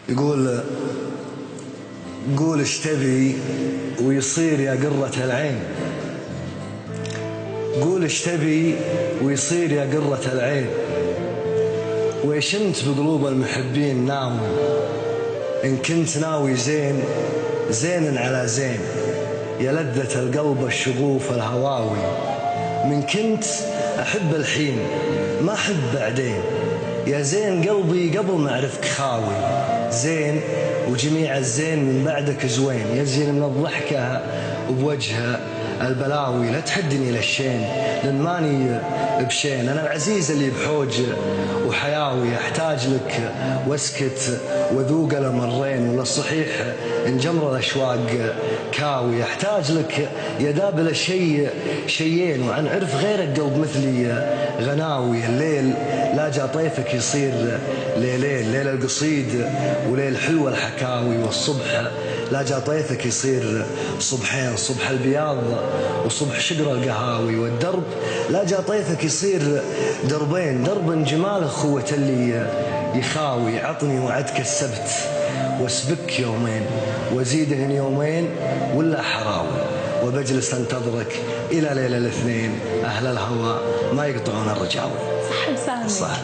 يقول قول ايش تبي ويصير يا قرة العين، قول ايش تبي ويصير يا قرة العين، ويش انت بقلوب المحبين ناوي، ان كنت ناوي زين زين على زين، يا لذة القلب الشغوف الهواوي، من كنت احب الحين ما احب بعدين، يا زين قلبي قبل ما اعرفك خاوي، زين وجميع الزين من بعدك زوين، يزين من الضحكة وبوجهها البلاوي، لا تحدني للشين لان ماني بشين، انا العزيز اللي بحوج وحياوي، احتاج لك واسكت وذوق المرين، ولا الصحيح ان جمر الاشواق كاوي، احتاج لك يا دابل الشيء شيين، وعن عرف غيرك قلب مثلي غناوي، الليل لا جا طيفك يصير ليلين، ليل القصيد وليل حلوة الحكاوي، والصبح لا جا طيفك يصير صبحين، صبح البياض وصبح شقر القهاوي، والدرب لا جا طيفك يصير دربين، درب جمال اخوة اللي يخاوي، عطني وعدك السبت واسبك يومين وزيدهن يومين ولا حراوي، وبجلس انتظرك الى ليله الاثنين، اهل الهوى ما يقطعون الرجاوي. صح لسانك. صح.